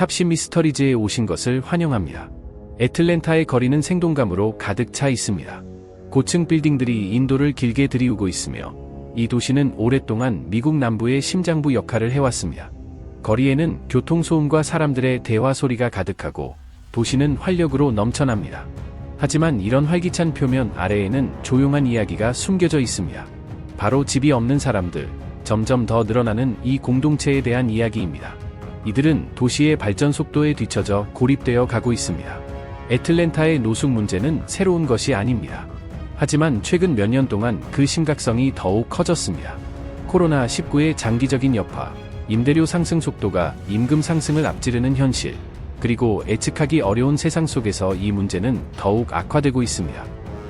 탑시 미스터리즈에 오신 것을 환영합니다. 애틀랜타의 거리는 생동감으로 가득 차 있습니다. 고층 빌딩들이 인도를 길게 들이우고 있으며 이 도시는 오랫동안 미국 남부의 심장부 역할을 해왔습니다. 거리에는 교통소음과 사람들의 대화 소리가 가득하고 도시는 활력으로 넘쳐납니다. 하지만 이런 활기찬 표면 아래에는 조용한 이야기가 숨겨져 있습니다. 바로 집이 없는 사람들, 점점 더 늘어나는 이 공동체에 대한 이야기입니다. 이들은 도시의 발전 속도에 뒤처져 고립되어 가고 있습니다. 애틀랜타의 노숙 문제는 새로운 것이 아닙니다. 하지만 최근 몇 년 동안 그 심각성이 더욱 커졌습니다. 코로나19의 장기적인 여파, 임대료 상승 속도가 임금 상승을 앞지르는 현실, 그리고 예측하기 어려운 세상 속에서 이 문제는 더욱 악화되고 있습니다.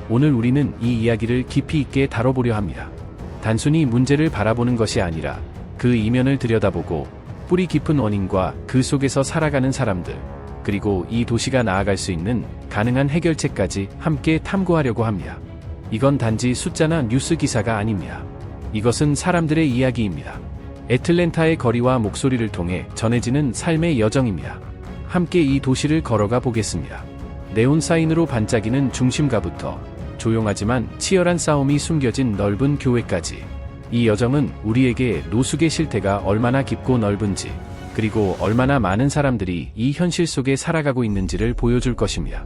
오늘 우리는 이 이야기를 깊이 있게 다뤄보려 합니다. 단순히 문제를 바라보는 것이 아니라 그 이면을 들여다보고 뿌리 깊은 원인과 그 속에서 살아가는 사람들, 그리고 이 도시가 나아갈 수 있는 가능한 해결책까지 함께 탐구하려고 합니다. 이건 단지 숫자나 뉴스 기사가 아닙니다. 이것은 사람들의 이야기입니다. 애틀랜타의 거리와 목소리를 통해 전해지는 삶의 여정입니다. 함께 이 도시를 걸어가 보겠습니다. 네온 사인으로 반짝이는 중심가부터 조용하지만 치열한 싸움이 숨겨진 넓은 교회까지, 이 여정은 우리에게 노숙의 실태가 얼마나 깊고 넓은지, 그리고 얼마나 많은 사람들이 이 현실 속에 살아가고 있는지를 보여줄 것입니다.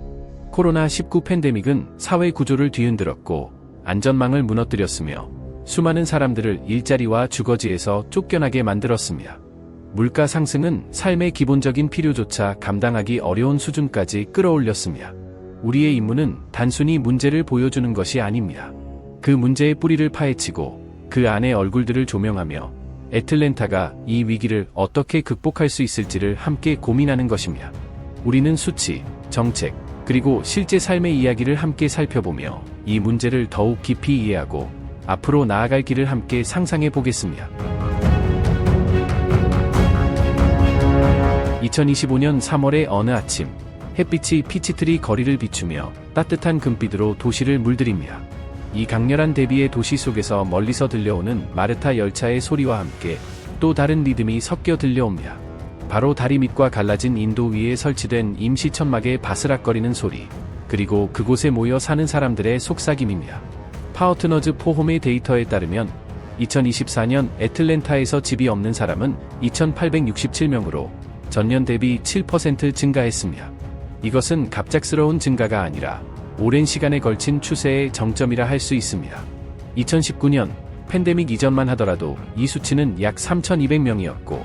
코로나19 팬데믹은 사회 구조를 뒤흔들었고 안전망을 무너뜨렸으며 수많은 사람들을 일자리와 주거지에서 쫓겨나게 만들었습니다. 물가 상승은 삶의 기본적인 필요조차 감당하기 어려운 수준까지 끌어올렸습니다. 우리의 임무는 단순히 문제를 보여주는 것이 아닙니다. 그 문제의 뿌리를 파헤치고 그 안의 얼굴들을 조명하며 애틀랜타가 이 위기를 어떻게 극복할 수 있을지를 함께 고민하는 것입니다. 우리는 수치, 정책, 그리고 실제 삶의 이야기를 함께 살펴보며 이 문제를 더욱 깊이 이해하고 앞으로 나아갈 길을 함께 상상해 보겠습니다. 2025년 3월의 어느 아침, 햇빛이 피치트리 거리를 비추며 따뜻한 금빛으로 도시를 물들입니다. 이 강렬한 대비의 도시 속에서 멀리서 들려오는 마르타 열차의 소리와 함께 또 다른 리듬이 섞여 들려옵니다. 바로 다리 밑과 갈라진 인도 위에 설치된 임시 천막의 바스락거리는 소리, 그리고 그곳에 모여 사는 사람들의 속삭임입니다. 파워트너즈 포홈의 데이터에 따르면 2024년 애틀랜타에서 집이 없는 사람은 2,867명으로 전년 대비 7% 증가했습니다. 이것은 갑작스러운 증가가 아니라 오랜 시간에 걸친 추세의 정점이라 할 수 있습니다. 2019년 팬데믹 이전만 하더라도 이 수치는 약 3,200명이었고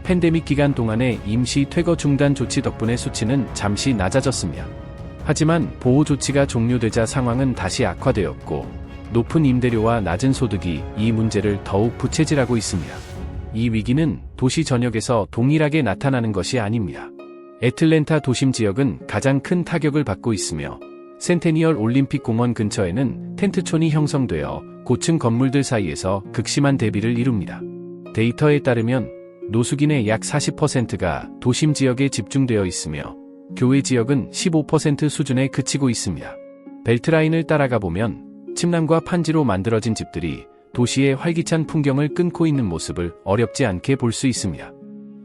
팬데믹 기간 동안의 임시 퇴거 중단 조치 덕분에 수치는 잠시 낮아졌습니다. 하지만 보호 조치가 종료되자 상황은 다시 악화되었고 높은 임대료와 낮은 소득이 이 문제를 더욱 부채질하고 있습니다. 이 위기는 도시 전역에서 동일하게 나타나는 것이 아닙니다. 애틀랜타 도심 지역은 가장 큰 타격을 받고 있으며 센테니얼 올림픽 공원 근처에는 텐트촌이 형성되어 고층 건물들 사이에서 극심한 대비를 이룹니다. 데이터에 따르면 노숙인의 약 40%가 도심 지역에 집중되어 있으며 교외 지역은 15% 수준에 그치고 있습니다. 벨트라인을 따라가 보면 침낭과 판지로 만들어진 집들이 도시의 활기찬 풍경을 끊고 있는 모습을 어렵지 않게 볼 수 있습니다.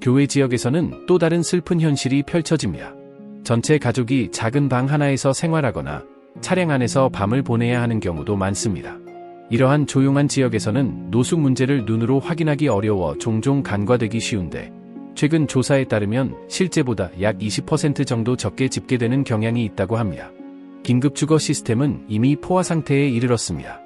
교외 지역에서는 또 다른 슬픈 현실이 펼쳐집니다. 전체 가족이 작은 방 하나에서 생활하거나 차량 안에서 밤을 보내야 하는 경우도 많습니다. 이러한 조용한 지역에서는 노숙 문제를 눈으로 확인하기 어려워 종종 간과되기 쉬운데 최근 조사에 따르면 실제보다 약 20% 정도 적게 집계되는 경향이 있다고 합니다. 긴급 주거 시스템은 이미 포화 상태에 이르렀습니다.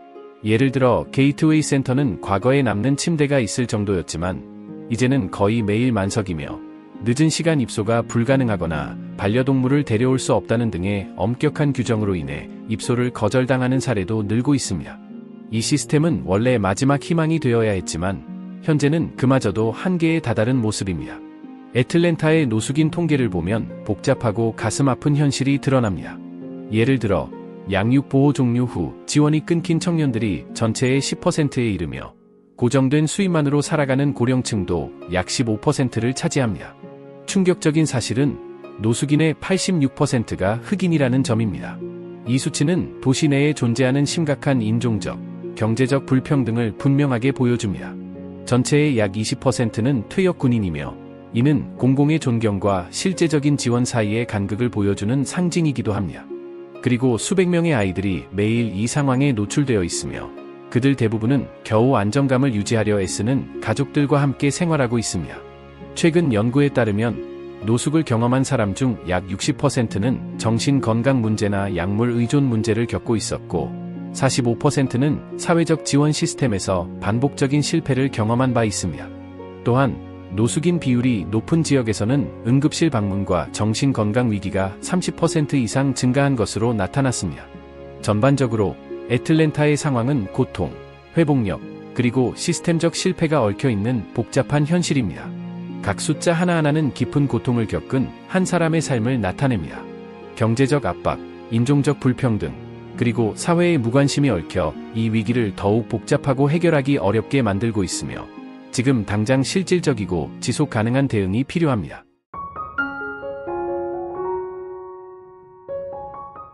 예를 들어 게이트웨이 센터는 과거에 남는 침대가 있을 정도였지만 이제는 거의 매일 만석이며 늦은 시간 입소가 불가능하거나 반려동물을 데려올 수 없다는 등의 엄격한 규정으로 인해 입소를 거절당하는 사례도 늘고 있습니다. 이 시스템은 원래 마지막 희망이 되어야 했지만 현재는 그마저도 한계에 다다른 모습입니다. 애틀랜타의 노숙인 통계를 보면 복잡하고 가슴 아픈 현실이 드러납니다. 예를 들어 양육 보호 종료 후 지원이 끊긴 청년들이 전체의 10%에 이르며 고정된 수입만으로 살아가는 고령층도 약 15%를 차지합니다. 충격적인 사실은 노숙인의 86%가 흑인이라는 점입니다. 이 수치는 도시 내에 존재하는 심각한 인종적, 경제적 불평등을 분명하게 보여줍니다. 전체의 약 20%는 퇴역 군인이며 이는 공공의 존경과 실제적인 지원 사이의 간극을 보여주는 상징이기도 합니다. 그리고 수백 명의 아이들이 매일 이 상황에 노출되어 있으며 그들 대부분은 겨우 안정감을 유지하려 애쓰는 가족들과 함께 생활하고 있습니다. 최근 연구에 따르면 노숙을 경험한 사람 중 약 60%는 정신건강 문제나 약물 의존 문제를 겪고 있었고 45%는 사회적 지원 시스템에서 반복적인 실패를 경험한 바 있습니다. 또한 노숙인 비율이 높은 지역에서는 응급실 방문과 정신건강 위기가 30% 이상 증가한 것으로 나타났습니다. 전반적으로 애틀랜타의 상황은 고통, 회복력, 그리고 시스템적 실패가 얽혀있는 복잡한 현실입니다. 각 숫자 하나하나는 깊은 고통을 겪은 한 사람의 삶을 나타냅니다. 경제적 압박, 인종적 불평등, 그리고 사회의 무관심이 얽혀 이 위기를 더욱 복잡하고 해결하기 어렵게 만들고 있으며 지금 당장 실질적이고 지속 가능한 대응이 필요합니다.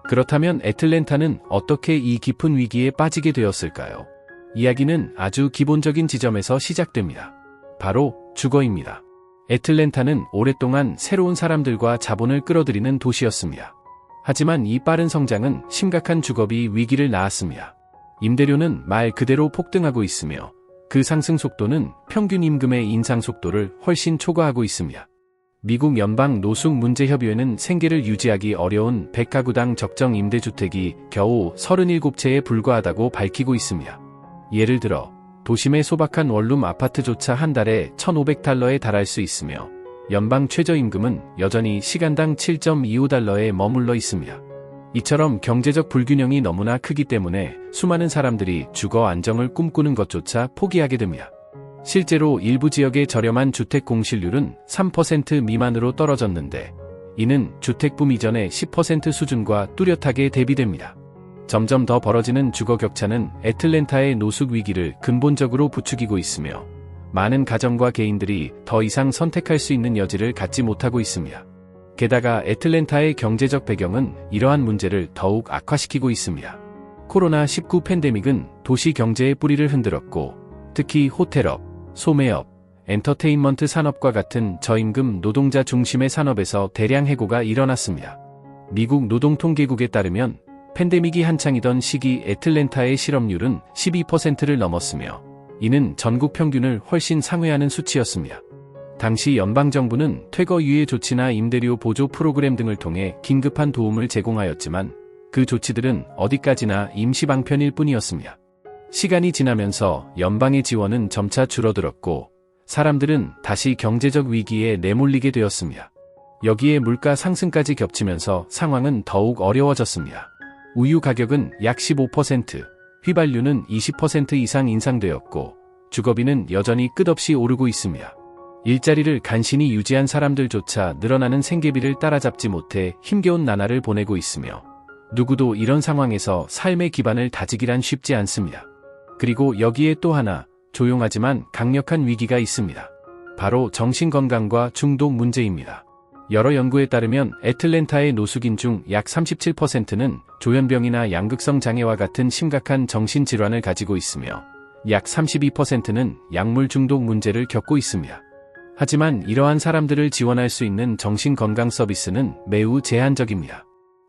그렇다면 애틀랜타는 어떻게 이 깊은 위기에 빠지게 되었을까요? 이야기는 아주 기본적인 지점에서 시작됩니다. 바로 주거입니다. 애틀랜타는 오랫동안 새로운 사람들과 자본을 끌어들이는 도시였습니다. 하지만 이 빠른 성장은 심각한 주거비 위기를 낳았습니다. 임대료는 말 그대로 폭등하고 있으며 그 상승 속도는 평균 임금의 인상 속도를 훨씬 초과하고 있습니다. 미국 연방 노숙 문제협의회는 생계를 유지하기 어려운 100가구당 적정 임대주택이 겨우 37채에 불과하다고 밝히고 있습니다. 예를 들어 도심의 소박한 원룸 아파트조차 한 달에 $1,500에 달할 수 있으며 연방 최저임금은 여전히 시간당 $7.25에 머물러 있습니다. 이처럼 경제적 불균형이 너무나 크기 때문에 수많은 사람들이 주거 안정을 꿈꾸는 것조차 포기하게 됩니다. 실제로 일부 지역의 저렴한 주택 공실률은 3% 미만으로 떨어졌는데 이는 주택붐 이전의 10% 수준과 뚜렷하게 대비됩니다. 점점 더 벌어지는 주거 격차는 애틀랜타의 노숙 위기를 근본적으로 부추기고 있으며 많은 가정과 개인들이 더 이상 선택할 수 있는 여지를 갖지 못하고 있습니다. 게다가 애틀랜타의 경제적 배경은 이러한 문제를 더욱 악화시키고 있습니다. 코로나19 팬데믹은 도시 경제의 뿌리를 흔들었고 특히 호텔업, 소매업, 엔터테인먼트 산업과 같은 저임금 노동자 중심의 산업에서 대량 해고가 일어났습니다. 미국 노동통계국에 따르면 팬데믹이 한창이던 시기 애틀랜타의 실업률은 12%를 넘었으며 이는 전국 평균을 훨씬 상회하는 수치였습니다. 당시 연방정부는 퇴거 유예 조치나 임대료 보조 프로그램 등을 통해 긴급한 도움을 제공하였지만 그 조치들은 어디까지나 임시 방편일 뿐이었습니다. 시간이 지나면서 연방의 지원은 점차 줄어들었고 사람들은 다시 경제적 위기에 내몰리게 되었습니다. 여기에 물가 상승까지 겹치면서 상황은 더욱 어려워졌습니다. 우유 가격은 약 15%, 휘발유는 20% 이상 인상되었고 주거비는 여전히 끝없이 오르고 있습니다. 일자리를 간신히 유지한 사람들조차 늘어나는 생계비를 따라잡지 못해 힘겨운 나날을 보내고 있으며 누구도 이런 상황에서 삶의 기반을 다지기란 쉽지 않습니다. 그리고 여기에 또 하나 조용하지만 강력한 위기가 있습니다. 바로 정신건강과 중독 문제입니다. 여러 연구에 따르면 애틀랜타의 노숙인 중 약 37%는 조현병이나 양극성 장애와 같은 심각한 정신질환을 가지고 있으며 약 32%는 약물 중독 문제를 겪고 있습니다. 하지만 이러한 사람들을 지원할 수 있는 정신건강 서비스는 매우 제한적입니다.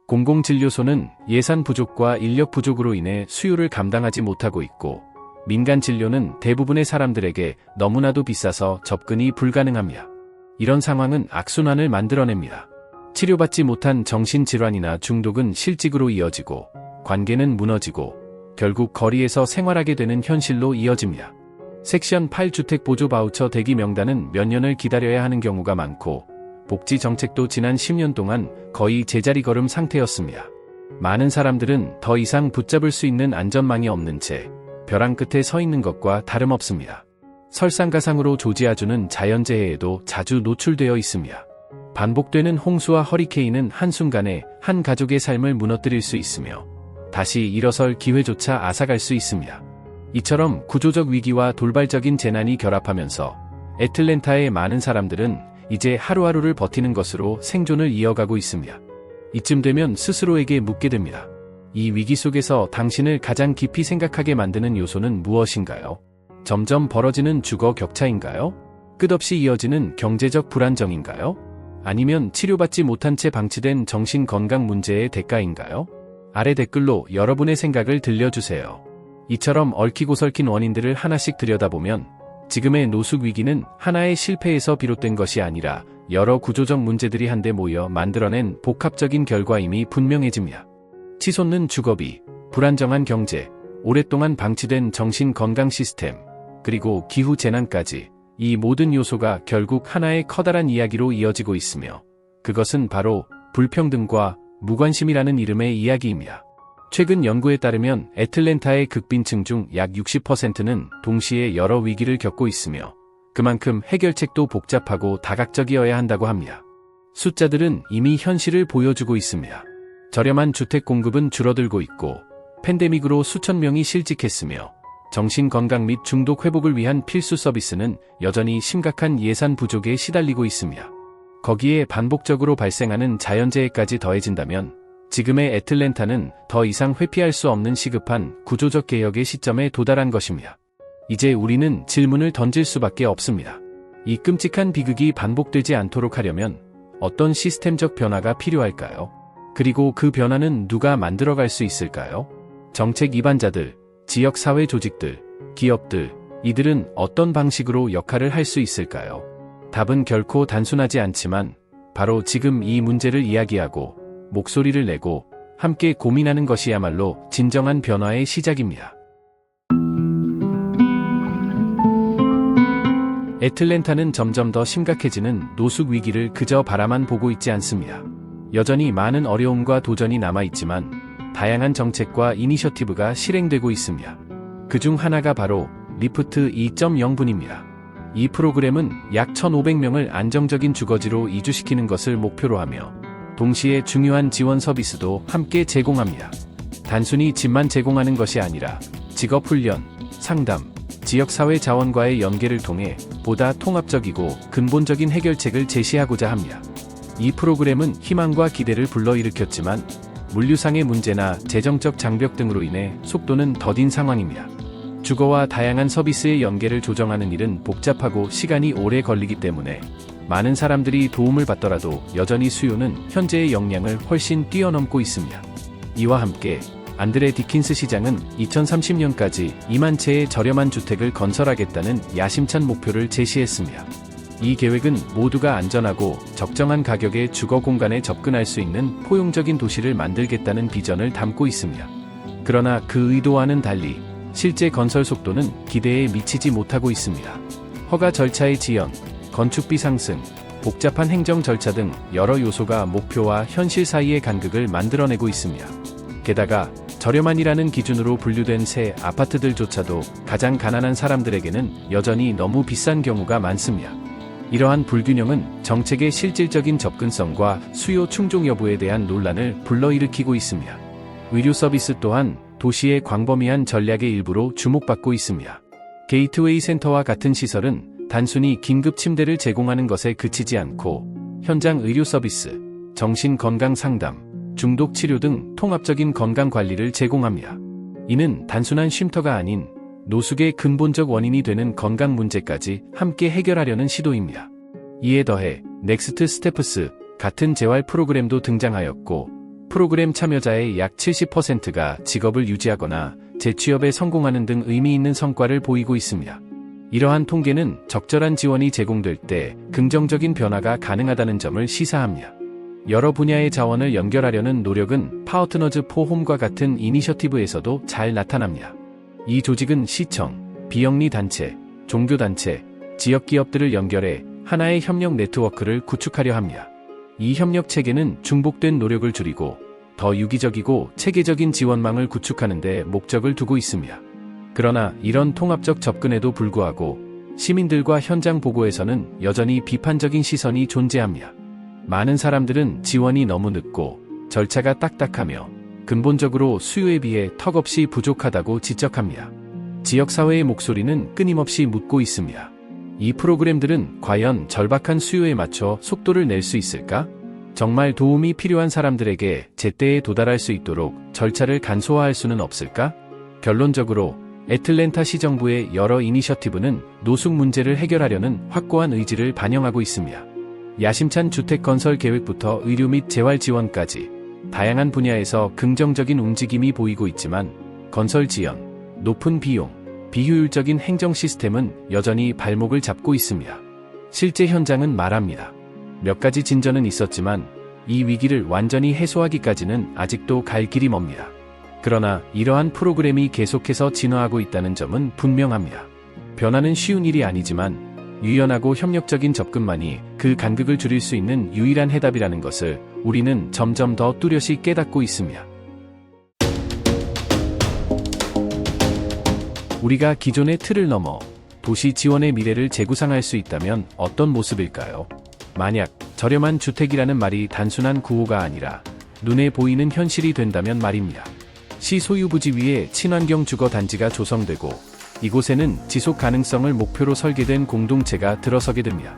공공진료소는 예산 부족과 인력 부족으로 인해 수요를 감당하지 못하고 있고 민간 진료는 대부분의 사람들에게 너무나도 비싸서 접근이 불가능합니다. 이런 상황은 악순환을 만들어냅니다. 치료받지 못한 정신질환이나 중독은 실직으로 이어지고 관계는 무너지고 결국 거리에서 생활하게 되는 현실로 이어집니다. 섹션 8 주택 보조 바우처 대기 명단은 몇 년을 기다려야 하는 경우가 많고 복지 정책도 지난 10년 동안 거의 제자리 걸음 상태였습니다. 많은 사람들은 더 이상 붙잡을 수 있는 안전망이 없는 채 벼랑 끝에 서 있는 것과 다름없습니다. 설상가상으로 조지아주는 자연재해에도 자주 노출되어 있습니다. 반복되는 홍수와 허리케인은 한순간에 한 가족의 삶을 무너뜨릴 수 있으며 다시 일어설 기회조차 앗아갈 수 있습니다. 이처럼 구조적 위기와 돌발적인 재난이 결합하면서 애틀랜타의 많은 사람들은 이제 하루하루를 버티는 것으로 생존을 이어가고 있습니다. 이쯤 되면 스스로에게 묻게 됩니다. 이 위기 속에서 당신을 가장 깊이 생각하게 만드는 요소는 무엇인가요? 점점 벌어지는 주거 격차인가요? 끝없이 이어지는 경제적 불안정인가요? 아니면 치료받지 못한 채 방치된 정신건강 문제의 대가인가요? 아래 댓글로 여러분의 생각을 들려주세요. 이처럼 얽히고 설킨 원인들을 하나씩 들여다보면 지금의 노숙 위기는 하나의 실패에서 비롯된 것이 아니라 여러 구조적 문제들이 한데 모여 만들어낸 복합적인 결과임이 분명해집니다. 치솟는 주거비, 불안정한 경제, 오랫동안 방치된 정신건강 시스템, 그리고 기후 재난까지 이 모든 요소가 결국 하나의 커다란 이야기로 이어지고 있으며 그것은 바로 불평등과 무관심이라는 이름의 이야기입니다. 최근 연구에 따르면 애틀랜타의 극빈층 중 약 60%는 동시에 여러 위기를 겪고 있으며 그만큼 해결책도 복잡하고 다각적이어야 한다고 합니다. 숫자들은 이미 현실을 보여주고 있습니다. 저렴한 주택 공급은 줄어들고 있고 팬데믹으로 수천 명이 실직했으며 정신건강 및 중독 회복을 위한 필수 서비스는 여전히 심각한 예산 부족에 시달리고 있습니다. 거기에 반복적으로 발생하는 자연재해까지 더해진다면 지금의 애틀랜타는 더 이상 회피할 수 없는 시급한 구조적 개혁의 시점에 도달한 것입니다. 이제 우리는 질문을 던질 수밖에 없습니다. 이 끔찍한 비극이 반복되지 않도록 하려면 어떤 시스템적 변화가 필요할까요? 그리고 그 변화는 누가 만들어갈 수 있을까요? 정책 입안자들, 지역사회 조직들, 기업들, 이들은 어떤 방식으로 역할을 할 수 있을까요? 답은 결코 단순하지 않지만 바로 지금 이 문제를 이야기하고 목소리를 내고 함께 고민하는 것이야말로 진정한 변화의 시작입니다. 애틀랜타는 점점 더 심각해지는 노숙 위기를 그저 바라만 보고 있지 않습니다. 여전히 많은 어려움과 도전이 남아있지만 다양한 정책과 이니셔티브가 실행되고 있습니다. 그중 하나가 바로 리프트 2.0분입니다. 이 프로그램은 약 1,500명을 안정적인 주거지로 이주시키는 것을 목표로 하며 동시에 중요한 지원 서비스도 함께 제공합니다. 단순히 집만 제공하는 것이 아니라 직업훈련, 상담, 지역사회 자원과의 연계를 통해 보다 통합적이고 근본적인 해결책을 제시하고자 합니다. 이 프로그램은 희망과 기대를 불러일으켰지만 물류상의 문제나 재정적 장벽 등으로 인해 속도는 더딘 상황입니다. 주거와 다양한 서비스의 연계를 조정하는 일은 복잡하고 시간이 오래 걸리기 때문에 많은 사람들이 도움을 받더라도 여전히 수요는 현재의 역량을 훨씬 뛰어넘고 있습니다. 이와 함께 안드레 디킨스 시장은 2030년까지 2만 채의 저렴한 주택을 건설하겠다는 야심찬 목표를 제시했습니다. 이 계획은 모두가 안전하고 적정한 가격에 주거 공간에 접근할 수 있는 포용적인 도시를 만들겠다는 비전을 담고 있습니다. 그러나 그 의도와는 달리 실제 건설 속도는 기대에 미치지 못하고 있습니다. 허가 절차의 지연, 건축비 상승, 복잡한 행정 절차 등 여러 요소가 목표와 현실 사이의 간극을 만들어내고 있습니다. 게다가 저렴한이라는 기준으로 분류된 새 아파트들조차도 가장 가난한 사람들에게는 여전히 너무 비싼 경우가 많습니다. 이러한 불균형은 정책의 실질적인 접근성과 수요 충족 여부에 대한 논란을 불러일으키고 있습니다. 의료 서비스 또한 도시의 광범위한 전략의 일부로 주목받고 있습니다. 게이트웨이 센터와 같은 시설은 단순히 긴급 침대를 제공하는 것에 그치지 않고 현장 의료 서비스, 정신건강 상담, 중독 치료 등 통합적인 건강 관리를 제공합니다. 이는 단순한 쉼터가 아닌 노숙의 근본적 원인이 되는 건강 문제까지 함께 해결하려는 시도입니다. 이에 더해 넥스트 스테프스 같은 재활 프로그램도 등장하였고 프로그램 참여자의 약 70%가 직업을 유지하거나 재취업에 성공하는 등 의미 있는 성과를 보이고 있습니다. 이러한 통계는 적절한 지원이 제공될 때 긍정적인 변화가 가능하다는 점을 시사합니다. 여러 분야의 자원을 연결하려는 노력은 파트너즈 포 홈과 같은 이니셔티브에서도 잘 나타납니다. 이 조직은 시청, 비영리 단체, 종교단체, 지역기업들을 연결해 하나의 협력 네트워크를 구축하려 합니다. 이 협력 체계는 중복된 노력을 줄이고 더 유기적이고 체계적인 지원망을 구축하는 데 목적을 두고 있습니다. 그러나 이런 통합적 접근에도 불구하고 시민들과 현장 보고에서는 여전히 비판적인 시선이 존재합니다. 많은 사람들은 지원이 너무 늦고 절차가 딱딱하며 근본적으로 수요에 비해 턱없이 부족하다고 지적합니다. 지역사회의 목소리는 끊임없이 묻고 있습니다. 이 프로그램들은 과연 절박한 수요에 맞춰 속도를 낼 수 있을까? 정말 도움이 필요한 사람들에게 제때에 도달할 수 있도록 절차를 간소화할 수는 없을까? 결론적으로 애틀랜타 시정부의 여러 이니셔티브는 노숙 문제를 해결하려는 확고한 의지를 반영하고 있습니다. 야심찬 주택 건설 계획부터 의료 및 재활 지원까지 다양한 분야에서 긍정적인 움직임이 보이고 있지만 건설 지연, 높은 비용, 비효율적인 행정 시스템은 여전히 발목을 잡고 있습니다. 실제 현장은 말합니다. 몇 가지 진전은 있었지만 이 위기를 완전히 해소하기까지는 아직도 갈 길이 멉니다. 그러나 이러한 프로그램이 계속해서 진화하고 있다는 점은 분명합니다. 변화는 쉬운 일이 아니지만 유연하고 협력적인 접근만이 그 간극을 줄일 수 있는 유일한 해답이라는 것을 우리는 점점 더 뚜렷이 깨닫고 있습니다. 우리가 기존의 틀을 넘어 도시 지원의 미래를 재구상할 수 있다면 어떤 모습일까요? 만약 저렴한 주택이라는 말이 단순한 구호가 아니라 눈에 보이는 현실이 된다면 말입니다. 시 소유 부지 위에 친환경 주거 단지가 조성되고 이곳에는 지속 가능성을 목표로 설계된 공동체가 들어서게 됩니다.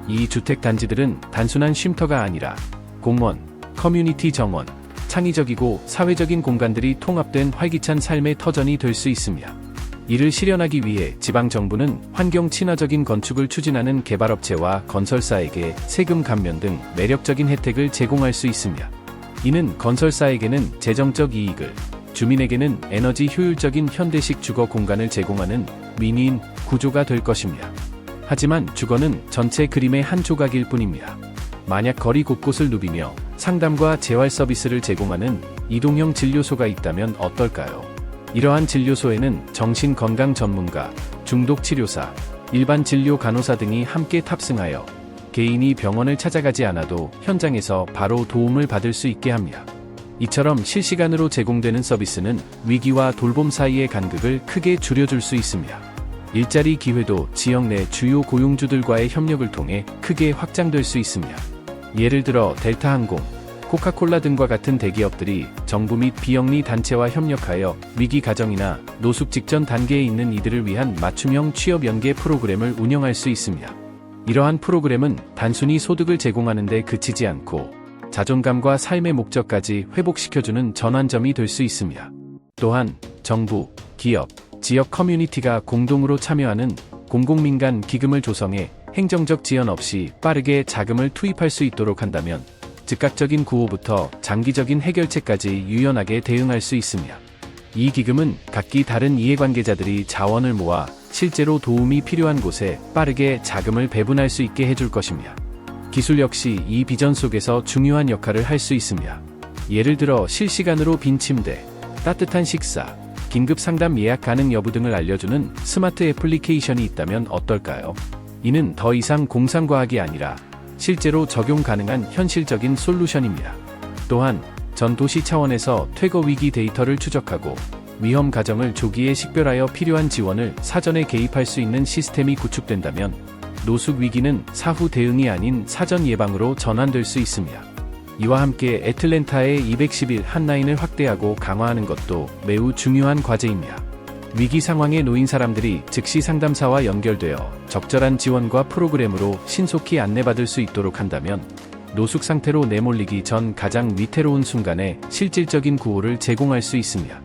이 주택 단지들은 단순한 쉼터가 아니라 공원, 커뮤니티 정원, 창의적이고 사회적인 공간들이 통합된 활기찬 삶의 터전이 될 수 있습니다. 이를 실현하기 위해 지방정부는 환경 친화적인 건축을 추진하는 개발업체와 건설사에게 세금 감면 등 매력적인 혜택을 제공할 수 있습니다. 이는 건설사에게는 재정적 이익을, 주민에게는 에너지 효율적인 현대식 주거 공간을 제공하는 윈윈 구조가 될 것입니다. 하지만 주거는 전체 그림의 한 조각일 뿐입니다. 만약 거리 곳곳을 누비며 상담과 재활 서비스를 제공하는 이동형 진료소가 있다면 어떨까요? 이러한 진료소에는 정신건강 전문가, 중독치료사, 일반 진료 간호사 등이 함께 탑승하여 개인이 병원을 찾아가지 않아도 현장에서 바로 도움을 받을 수 있게 합니다. 이처럼 실시간으로 제공되는 서비스는 위기와 돌봄 사이의 간극을 크게 줄여줄 수 있습니다. 일자리 기회도 지역 내 주요 고용주들과의 협력을 통해 크게 확장될 수 있습니다. 예를 들어 델타항공, 코카콜라 등과 같은 대기업들이 정부 및 비영리 단체와 협력하여 위기 가정이나 노숙 직전 단계에 있는 이들을 위한 맞춤형 취업 연계 프로그램을 운영할 수 있습니다. 이러한 프로그램은 단순히 소득을 제공하는 데 그치지 않고 자존감과 삶의 목적까지 회복시켜주는 전환점이 될 수 있습니다. 또한 정부, 기업, 지역 커뮤니티가 공동으로 참여하는 공공민간 기금을 조성해 행정적 지연 없이 빠르게 자금을 투입할 수 있도록 한다면 즉각적인 구호부터 장기적인 해결책까지 유연하게 대응할 수 있습니다. 이 기금은 각기 다른 이해관계자들이 자원을 모아 실제로 도움이 필요한 곳에 빠르게 자금을 배분할 수 있게 해줄 것입니다. 기술 역시 이 비전 속에서 중요한 역할을 할 수 있습니다. 예를 들어 실시간으로 빈 침대, 따뜻한 식사, 긴급 상담 예약 가능 여부 등을 알려주는 스마트 애플리케이션이 있다면 어떨까요? 이는 더 이상 공상과학이 아니라 실제로 적용 가능한 현실적인 솔루션입니다. 또한 전 도시 차원에서 퇴거 위기 데이터를 추적하고 위험 가정을 조기에 식별하여 필요한 지원을 사전에 개입할 수 있는 시스템이 구축된다면 노숙 위기는 사후 대응이 아닌 사전 예방으로 전환될 수 있습니다. 이와 함께 애틀랜타의 211 핫라인을 확대하고 강화하는 것도 매우 중요한 과제입니다. 위기 상황에 놓인 사람들이 즉시 상담사와 연결되어 적절한 지원과 프로그램으로 신속히 안내받을 수 있도록 한다면 노숙 상태로 내몰리기 전 가장 위태로운 순간에 실질적인 구호를 제공할 수 있습니다.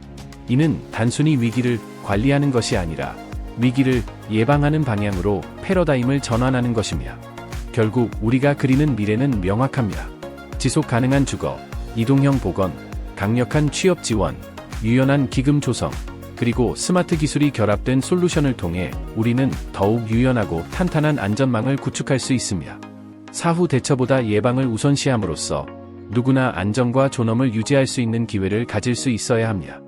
이는 단순히 위기를 관리하는 것이 아니라 위기를 예방하는 방향으로 패러다임을 전환하는 것입니다. 결국 우리가 그리는 미래는 명확합니다. 지속 가능한 주거, 이동형 보건, 강력한 취업 지원, 유연한 기금 조성, 그리고 스마트 기술이 결합된 솔루션을 통해 우리는 더욱 유연하고 탄탄한 안전망을 구축할 수 있습니다. 사후 대처보다 예방을 우선시함으로써 누구나 안정과 존엄을 유지할 수 있는 기회를 가질 수 있어야 합니다.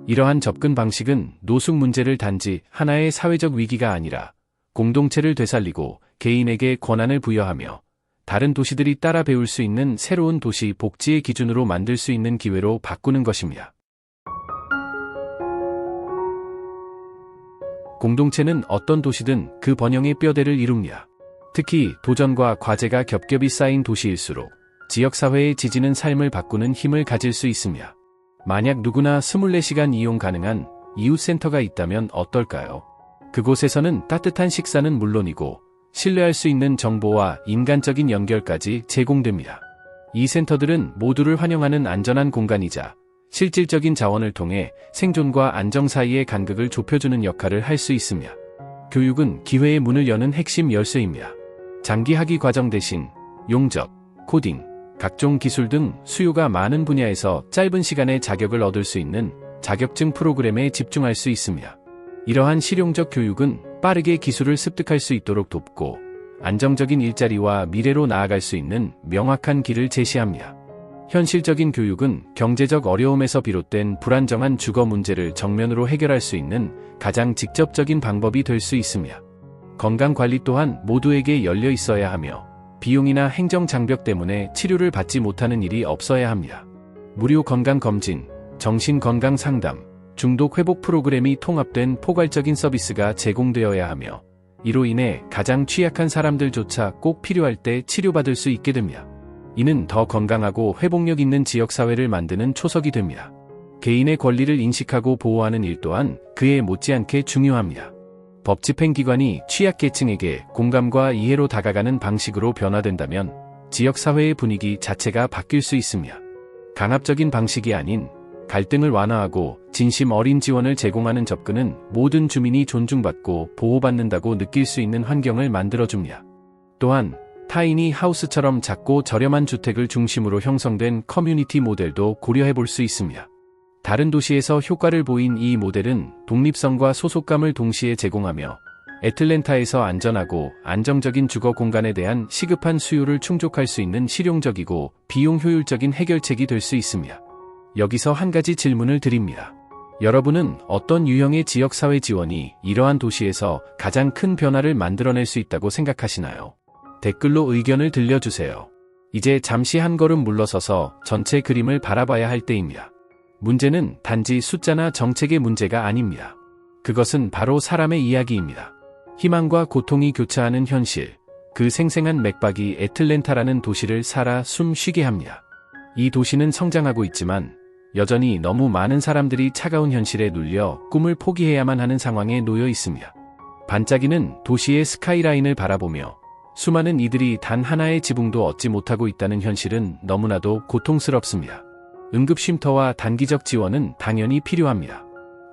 이러한 접근 방식은 노숙 문제를 단지 하나의 사회적 위기가 아니라 공동체를 되살리고 개인에게 권한을 부여하며 다른 도시들이 따라 배울 수 있는 새로운 도시 복지의 기준으로 만들 수 있는 기회로 바꾸는 것입니다. 공동체는 어떤 도시든 그 번영의 뼈대를 이룹니다. 특히 도전과 과제가 겹겹이 쌓인 도시일수록 지역사회의 지지는 삶을 바꾸는 힘을 가질 수 있습니다. 만약 누구나 24시간 이용 가능한 이웃센터가 있다면 어떨까요? 그곳에서는 따뜻한 식사는 물론이고 신뢰할 수 있는 정보와 인간적인 연결까지 제공됩니다. 이 센터들은 모두를 환영하는 안전한 공간이자 실질적인 자원을 통해 생존과 안정 사이의 간극을 좁혀주는 역할을 할 수 있으며, 교육은 기회의 문을 여는 핵심 열쇠입니다. 장기 학위 과정 대신 용접, 코딩, 각종 기술 등 수요가 많은 분야에서 짧은 시간에 자격을 얻을 수 있는 자격증 프로그램에 집중할 수 있습니다. 이러한 실용적 교육은 빠르게 기술을 습득할 수 있도록 돕고 안정적인 일자리와 미래로 나아갈 수 있는 명확한 길을 제시합니다. 현실적인 교육은 경제적 어려움에서 비롯된 불안정한 주거 문제를 정면으로 해결할 수 있는 가장 직접적인 방법이 될 수 있습니다. 건강관리 또한 모두에게 열려 있어야 하며 비용이나 행정 장벽 때문에 치료를 받지 못하는 일이 없어야 합니다. 무료 건강검진, 정신건강 상담, 중독 회복 프로그램이 통합된 포괄적인 서비스가 제공되어야 하며 이로 인해 가장 취약한 사람들조차 꼭 필요할 때 치료받을 수 있게 됩니다. 이는 더 건강하고 회복력 있는 지역사회를 만드는 초석이 됩니다. 개인의 권리를 인식하고 보호하는 일 또한 그에 못지않게 중요합니다. 법 집행기관이 취약계층에게 공감과 이해로 다가가는 방식으로 변화된다면 지역사회의 분위기 자체가 바뀔 수 있으며 강압적인 방식이 아닌 갈등을 완화하고 진심 어린 지원을 제공하는 접근은 모든 주민이 존중받고 보호받는다고 느낄 수 있는 환경을 만들어줍니다. 또한 타이니 하우스처럼 작고 저렴한 주택을 중심으로 형성된 커뮤니티 모델도 고려해볼 수 있습니다. 다른 도시에서 효과를 보인 이 모델은 독립성과 소속감을 동시에 제공하며 애틀랜타에서 안전하고 안정적인 주거 공간에 대한 시급한 수요를 충족할 수 있는 실용적이고 비용 효율적인 해결책이 될 수 있습니다. 여기서 한 가지 질문을 드립니다. 여러분은 어떤 유형의 지역사회 지원이 이러한 도시에서 가장 큰 변화를 만들어낼 수 있다고 생각하시나요? 댓글로 의견을 들려주세요. 이제 잠시 한 걸음 물러서서 전체 그림을 바라봐야 할 때입니다. 문제는 단지 숫자나 정책의 문제가 아닙니다. 그것은 바로 사람의 이야기입니다. 희망과 고통이 교차하는 현실, 그 생생한 맥박이 애틀랜타라는 도시를 살아 숨 쉬게 합니다. 이 도시는 성장하고 있지만 여전히 너무 많은 사람들이 차가운 현실에 눌려 꿈을 포기해야만 하는 상황에 놓여 있습니다. 반짝이는 도시의 스카이라인을 바라보며 수많은 이들이 단 하나의 지붕도 얻지 못하고 있다는 현실은 너무나도 고통스럽습니다. 응급쉼터와 단기적 지원은 당연히 필요합니다.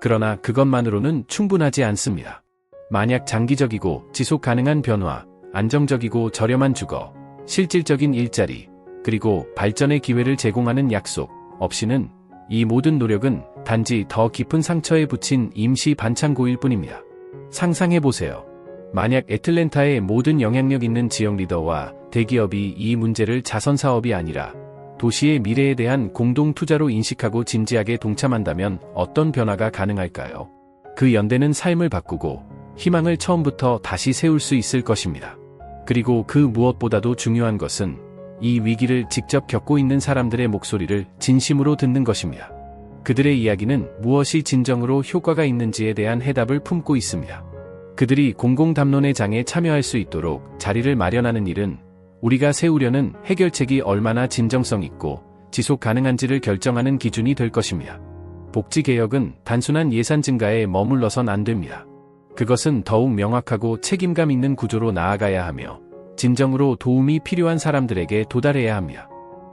그러나 그것만으로는 충분하지 않습니다. 만약 장기적이고 지속 가능한 변화, 안정적이고 저렴한 주거, 실질적인 일자리, 그리고 발전의 기회를 제공하는 약속 없이는 이 모든 노력은 단지 더 깊은 상처에 붙인 임시 반창고일 뿐입니다. 상상해보세요. 만약 애틀랜타의 모든 영향력 있는 지역 리더와 대기업이 이 문제를 자선사업이 아니라 도시의 미래에 대한 공동 투자로 인식하고 진지하게 동참한다면 어떤 변화가 가능할까요? 그 연대는 삶을 바꾸고 희망을 처음부터 다시 세울 수 있을 것입니다. 그리고 그 무엇보다도 중요한 것은 이 위기를 직접 겪고 있는 사람들의 목소리를 진심으로 듣는 것입니다. 그들의 이야기는 무엇이 진정으로 효과가 있는지에 대한 해답을 품고 있습니다. 그들이 공공담론의 장에 참여할 수 있도록 자리를 마련하는 일은 우리가 세우려는 해결책이 얼마나 진정성 있고 지속 가능한지를 결정하는 기준이 될 것입니다. 복지개혁은 단순한 예산 증가에 머물러선 안 됩니다. 그것은 더욱 명확하고 책임감 있는 구조로 나아가야 하며 진정으로 도움이 필요한 사람들에게 도달해야 합니다.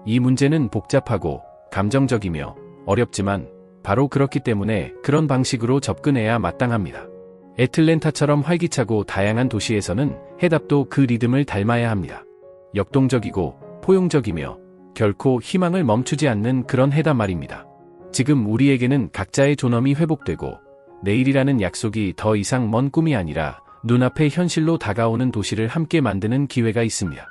이 문제는 복잡하고 감정적이며 어렵지만 바로 그렇기 때문에 그런 방식으로 접근해야 마땅합니다. 애틀랜타처럼 활기차고 다양한 도시에서는 해답도 그 리듬을 닮아야 합니다. 역동적이고 포용적이며 결코 희망을 멈추지 않는 그런 해답 말입니다. 지금 우리에게는 각자의 존엄이 회복되고 내일이라는 약속이 더 이상 먼 꿈이 아니라 눈앞의 현실로 다가오는 도시를 함께 만드는 기회가 있습니다.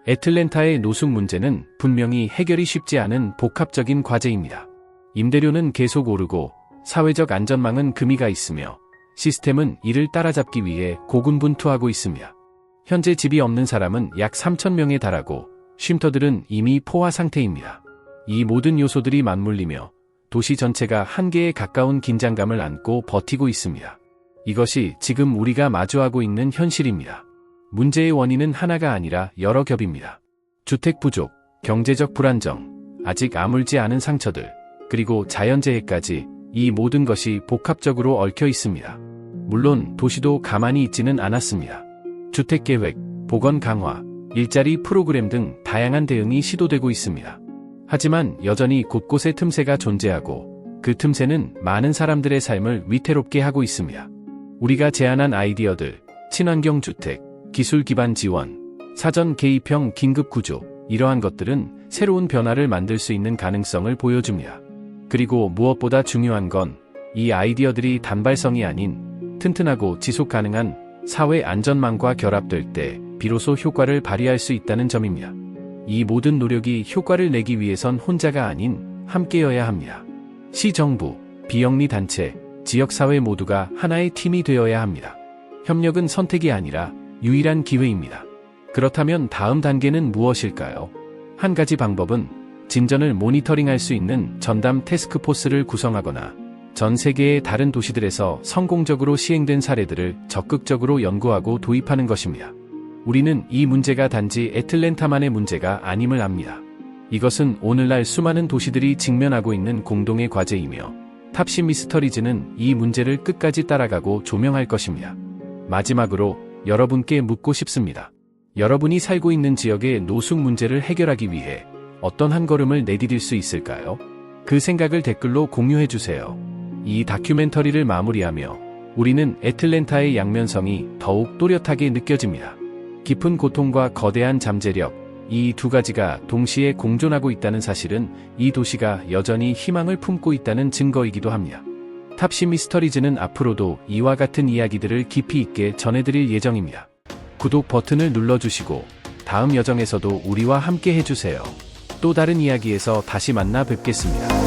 애틀랜타의 노숙 문제는 분명히 해결이 쉽지 않은 복합적인 과제입니다. 임대료는 계속 오르고 사회적 안전망은 금이가 있으며 시스템은 이를 따라잡기 위해 고군분투하고 있습니다. 현재 집이 없는 사람은 약 3,000명에 달하고 쉼터들은 이미 포화 상태입니다. 이 모든 요소들이 맞물리며 도시 전체가 한계에 가까운 긴장감을 안고 버티고 있습니다. 이것이 지금 우리가 마주하고 있는 현실입니다. 문제의 원인은 하나가 아니라 여러 겹입니다. 주택 부족, 경제적 불안정, 아직 아물지 않은 상처들, 그리고 자연재해까지 이 모든 것이 복합적으로 얽혀 있습니다. 물론 도시도 가만히 있지는 않았습니다. 주택계획, 보건 강화, 일자리 프로그램 등 다양한 대응이 시도되고 있습니다. 하지만 여전히 곳곳에 틈새가 존재하고 그 틈새는 많은 사람들의 삶을 위태롭게 하고 있습니다. 우리가 제안한 아이디어들, 친환경 주택, 기술 기반 지원, 사전 개입형 긴급 구조, 이러한 것들은 새로운 변화를 만들 수 있는 가능성을 보여줍니다. 그리고 무엇보다 중요한 건 이 아이디어들이 단발성이 아닌 튼튼하고 지속 가능한 사회 안전망과 결합될 때 비로소 효과를 발휘할 수 있다는 점입니다. 이 모든 노력이 효과를 내기 위해선 혼자가 아닌 함께여야 합니다. 시정부, 비영리 단체, 지역사회 모두가 하나의 팀이 되어야 합니다. 협력은 선택이 아니라 유일한 기회입니다. 그렇다면 다음 단계는 무엇일까요? 한 가지 방법은 진전을 모니터링할 수 있는 전담 태스크포스를 구성하거나 전 세계의 다른 도시들에서 성공적으로 시행된 사례들을 적극적으로 연구하고 도입하는 것입니다. 우리는 이 문제가 단지 애틀랜타만의 문제가 아님을 압니다. 이것은 오늘날 수많은 도시들이 직면하고 있는 공동의 과제이며 탑시 미스터리즈는 이 문제를 끝까지 따라가고 조명할 것입니다. 마지막으로 여러분께 묻고 싶습니다. 여러분이 살고 있는 지역의 노숙 문제를 해결하기 위해 어떤 한 걸음을 내디딜 수 있을까요? 그 생각을 댓글로 공유해주세요. 이 다큐멘터리를 마무리하며 우리는 애틀랜타의 양면성이 더욱 또렷하게 느껴집니다. 깊은 고통과 거대한 잠재력, 이 두 가지가 동시에 공존하고 있다는 사실은 이 도시가 여전히 희망을 품고 있다는 증거이기도 합니다. 탑시 미스터리즈는 앞으로도 이와 같은 이야기들을 깊이 있게 전해드릴 예정입니다. 구독 버튼을 눌러주시고 다음 여정에서도 우리와 함께 해주세요. 또 다른 이야기에서 다시 만나 뵙겠습니다.